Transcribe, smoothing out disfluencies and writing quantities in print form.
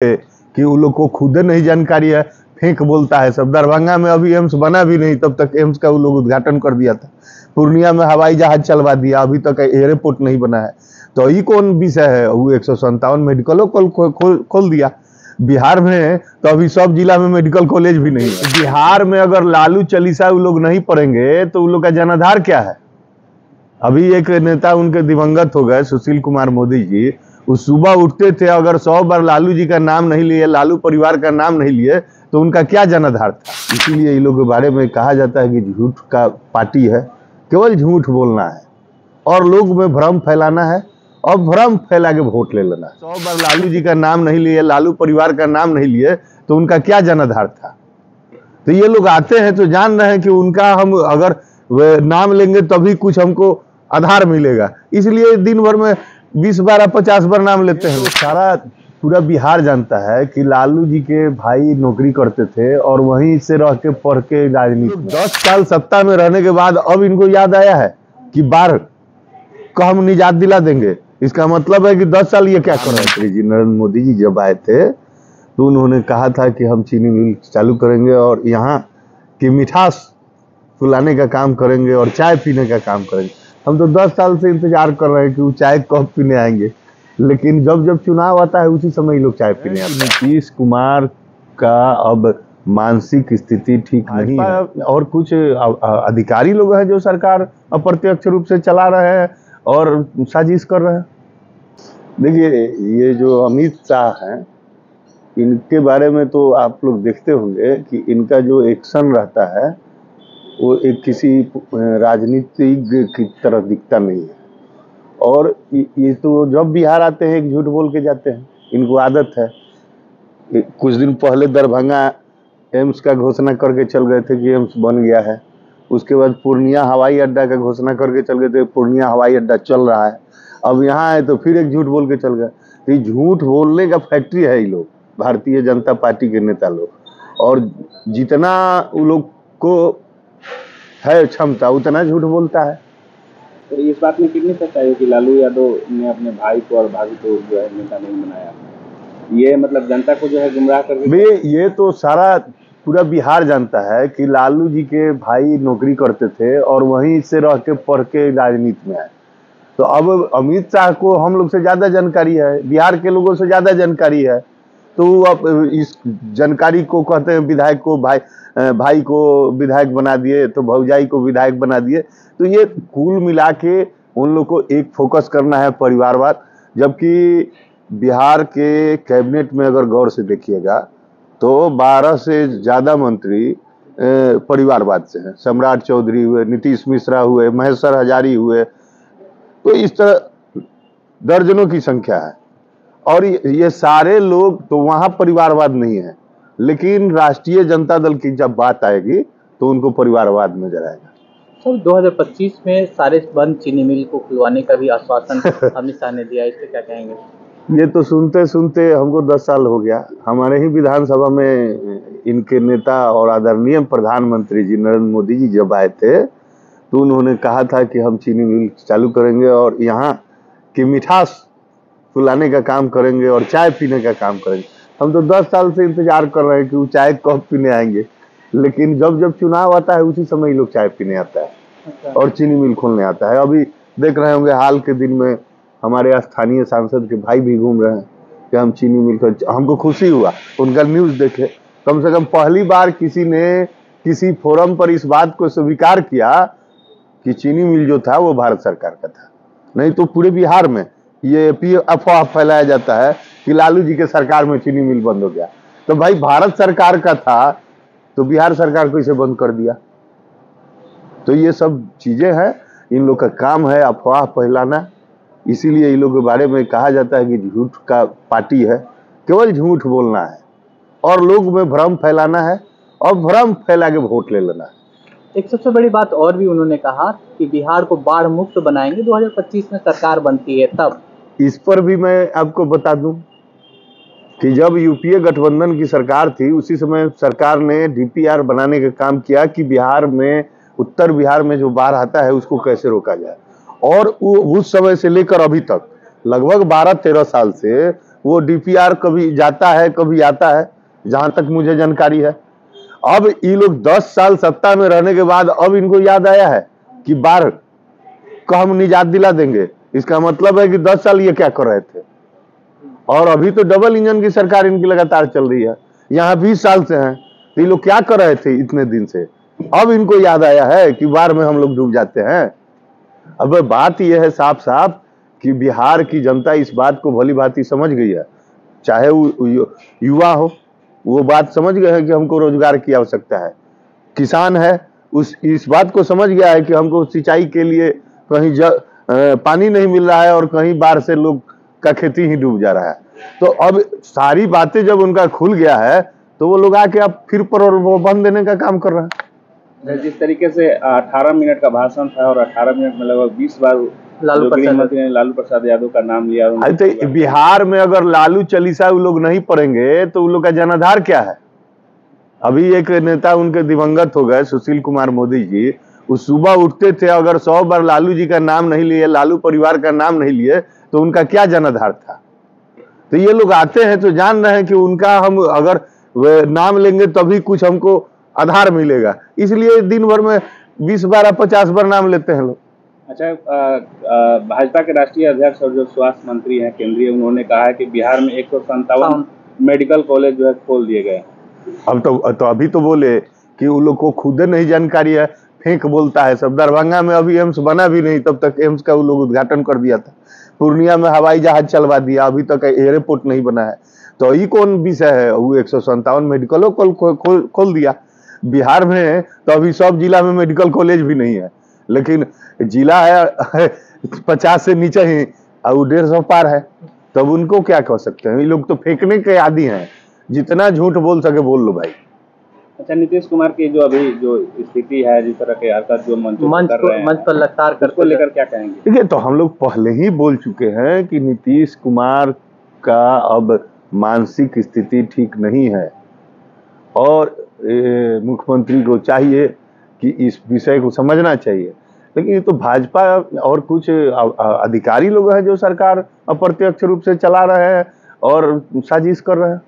कि उन लोग को खुद नहीं जानकारी है, फेंक बोलता है सब। दरभंगा में अभी एम्स बना भी नहीं, तब तक एम्स का वो लोग उद्घाटन कर दिया था। पूर्णिया में हवाई जहाज चलवा दिया, अभी तक एयरपोर्ट नहीं बना है। तो ये कौन विषय है? वो 157 मेडिकलों खोल दिया बिहार में। तो अभी सब जिला में मेडिकल कॉलेज भी नहीं है। बिहार में अगर लालू चालीसा वो लोग नहीं पढ़ेंगे तो उन लोग का जनाधार क्या है? अभी एक नेता उनके दिवंगत हो गए, सुशील कुमार मोदी जी। वो सुबह उठते थे, अगर 100 बार लालू जी का नाम नहीं लिए, लालू परिवार का नाम नहीं लिए, तो उनका क्या जनाधार था? इसीलिए इन लोगों के बारे में कहा जाता है कि झूठ का पार्टी है, केवल झूठ बोलना है और लोग में भ्रम फैलाना है और भ्रम फैला के वोट ले लेना। 100 बार लालू जी का नाम नहीं लिए, लालू परिवार का नाम नहीं लिए, तो उनका क्या जनाधार था? तो ये लोग आते हैं तो जान रहे हैं कि उनका हम अगर नाम लेंगे तभी कुछ हमको आधार मिलेगा, इसलिए दिन भर में 20 बार 50 बार नाम लेते हैं। सारा पूरा बिहार जानता है कि लालू जी के भाई नौकरी करते थे और वहीं से रह के पढ़ के राजनीति 10 साल सत्ता में रहने के बाद अब इनको याद आया है कि बार को हम निजात दिला देंगे। इसका मतलब है कि 10 साल ये क्या कर रहे थे? जी नरेंद्र मोदी जी जब आए थे तो उन्होंने कहा था कि हम चीनी मिल चालू करेंगे और यहाँ की मिठास फुलाने का काम करेंगे और चाय पीने का काम करेंगे। हम तो 10 साल से इंतजार कर रहे हैं कि वो चाय कब पीने आएंगे, लेकिन जब जब चुनाव आता है उसी समय लोग चाय पीने आते हैं। नीतीश कुमार का अब मानसिक स्थिति ठीक नहीं है और कुछ अधिकारी लोग हैं जो सरकार अप्रत्यक्ष रूप से चला रहे हैं और साजिश कर रहे हैं। देखिए, ये जो अमित शाह हैं, इनके बारे में तो आप लोग देखते होंगे कि इनका जो एक्शन रहता है वो एक किसी राजनीतिज्ञ की तरह दिखता नहीं है। और ये तो जब बिहार आते हैं एक झूठ बोल के जाते हैं, इनको आदत है। कुछ दिन पहले दरभंगा एम्स का घोषणा करके चल गए थे कि एम्स बन गया है। उसके बाद पूर्णिया हवाई अड्डा का घोषणा करके चल गए थे, पूर्णिया हवाई अड्डा चल रहा है। अब यहाँ आए तो फिर एक झूठ बोल के चल गए। तो ये झूठ बोलने का फैक्ट्री है ये लोग, भारतीय जनता पार्टी के नेता लोग। और जितना वो लोग को है क्षमता उतना झूठ बोलता है। तो इस बात में कितनी सच्चाई है कि लालू यादव ने अपने भाई को और भाभी को जो है नेता नहीं बनाया? ये मतलब जनता को जो है गुमराह करके। ये तो सारा पूरा बिहार जानता है कि लालू जी के भाई नौकरी करते थे और वहीं से रह के पढ़ के राजनीति में आए। तो अब अमित शाह को हम लोग से ज्यादा जानकारी है, बिहार के लोगों से ज्यादा जानकारी है। तो अब इस जानकारी को कहते हैं विधायक को भाई को विधायक बना दिए, तो भौजाई को विधायक बना दिए। तो ये कुल मिला के उन लोग को एक फोकस करना है परिवारवाद। जबकि बिहार के कैबिनेट में अगर गौर से देखिएगा तो 12 से ज्यादा मंत्री परिवारवाद से हैं। सम्राट चौधरी हुए, नीतीश मिश्रा हुए, महेश्वर हजारी हुए, तो इस तरह दर्जनों की संख्या है। और ये सारे लोग तो वहां परिवारवाद नहीं है, लेकिन राष्ट्रीय जनता दल की जब बात आएगी तो उनको परिवारवाद नजर आएगा। सर, 2025 में सारे बंद चीनी मिल को खुलवाने का भी आश्वासन अमित शाह ने दिया, इस पे क्या कहेंगे? ये तो सुनते सुनते हमको 10 साल हो गया। हमारे ही विधानसभा में इनके नेता और आदरणीय प्रधानमंत्री जी नरेंद्र मोदी जी जब आए थे तो उन्होंने कहा था कि हम चीनी मिल चालू करेंगे और यहाँ की मिठास फुलाने का काम करेंगे और चाय पीने का काम करेंगे। हम तो 10 साल से इंतजार कर रहे हैं कि वो चाय कब पीने आएंगे, लेकिन जब जब चुनाव आता है उसी समय लोग चाय पीने आता है और चीनी मिल खोलने आता है। अभी देख रहे होंगे हाल के दिन में हमारे स्थानीय सांसद के भाई भी घूम रहे हैं कि हम चीनी मिल कर, हमको खुशी हुआ उनका न्यूज देखे। कम से कम पहली बार किसी ने किसी फोरम पर इस बात को स्वीकार किया कि चीनी मिल जो था वो भारत सरकार का था। नहीं तो पूरे बिहार में ये अफवाह फैलाया जाता है कि लालू जी के सरकार में चीनी मिल बंद हो गया। तो भाई भारत सरकार का था तो बिहार सरकार को इसे बंद कर दिया। तो ये सब चीजें हैं, इन लोग का काम है अफवाह फैलाना। इसीलिए इन लोग के बारे में कहा जाता है कि झूठ का पार्टी है, केवल झूठ बोलना है और लोग में भ्रम फैलाना है और भ्रम फैला के वोट ले लेना है। एक सबसे बड़ी बात और भी उन्होंने कहा कि बिहार को बाढ़ मुक्त बनाएंगे 2025 में सरकार बनती है तब। इस पर भी मैं आपको बता दूं कि जब यूपीए गठबंधन की सरकार थी उसी समय सरकार ने डीपीआर बनाने का काम किया कि बिहार में, उत्तर बिहार में जो बाढ़ आता है उसको कैसे रोका जाए। और उस समय से लेकर अभी तक लगभग 12-13 साल से वो डीपीआर कभी जाता है कभी आता है, जहां तक मुझे जानकारी है। अब ये लोग 10 साल सत्ता में रहने के बाद अब इनको याद आया है कि बाढ़ को हम निजात दिला देंगे। इसका मतलब है कि 10 साल ये क्या कर रहे थे, और अभी तो डबल इंजन की सरकार इनकी लगातार चल रही है, यहाँ 20 साल से हैं। तो ये लोग क्या कर रहे थे इतने दिन से, अब इनको याद आया है कि बाढ़ में हम लोग डूब जाते हैं। अब बात यह है साफ साफ कि बिहार की जनता इस बात को भली भांति समझ गई है, चाहे वो युवा हो, वो बात समझ गए हैं कि हमको रोजगार की आवश्यकता है। किसान है, इस बात को समझ गया है कि हमको सिंचाई के लिए कहीं पानी नहीं मिल रहा है और कहीं बाढ़ से लोग का खेती ही डूब जा रहा है। तो अब सारी बातें जब उनका खुल गया है तो वो लोग आके अब फिर प्रलोभन देने का काम कर रहे हैं। जिस तरीके से 18 मिनट का भाषण था और 18 मिनट में लगभग 20 बार लालू प्रसाद यादव का नाम लिया। तो बिहार में अगर लालू चालीसा वो लोग नहीं पढ़ेंगे तो उन लोग का जनाधार क्या है। अभी एक नेता उनके दिवंगत हो गए सुशील कुमार मोदी जी, वो सुबह उठते थे, अगर 100 बार लालू जी का नाम नहीं लिए, लालू परिवार का नाम नहीं लिए, तो उनका क्या जनाधार था। तो ये लोग आते हैं तो जान रहे हैं कि उनका हम अगर नाम लेंगे तभी कुछ हमको आधार मिलेगा, इसलिए दिन भर में 20 बार 50 बार नाम लेते हैं लोग। अच्छा, भाजपा के राष्ट्रीय अध्यक्ष और जो स्वास्थ्य मंत्री हैं केंद्रीय, उन्होंने कहा है कि बिहार में 157 मेडिकल कॉलेज जो है खोल दिए गए। अब तो अभी तो बोले कि उन लोग को खुद नहीं जानकारी है, फेंक बोलता है सब। दरभंगा में अभी एम्स बना भी नहीं, तब तक एम्स का वो लोग उद्घाटन कर दिया था। पूर्णिया में हवाई जहाज चलवा दिया, अभी तक एयरपोर्ट नहीं बना है। तो ये कौन विषय है, वो 157 मेडिकल खोल दिया। बिहार में तो अभी सब जिला में मेडिकल कॉलेज भी नहीं है, लेकिन जिला है 50 से नीचे ही और 150 पार है, तब उनको क्या कह सकते हैं। ये लोग तो फेंकने के आदी हैं, जितना झूठ बोल सके बोल लो भाई। अच्छा, नीतीश कुमार की जो अभी जो स्थिति है, जिस तरह के हरकत जो मंच पर लगातार करको लेकर क्या कहेंगे। देखिए, तो हम लोग पहले ही बोल चुके हैं कि नीतीश कुमार का अब मानसिक स्थिति ठीक नहीं है, और मुख्यमंत्री को चाहिए कि इस विषय को समझना चाहिए। लेकिन ये तो भाजपा और कुछ अधिकारी लोग हैं जो सरकार अप्रत्यक्ष रूप से चला रहे हैं और साजिश कर रहे हैं।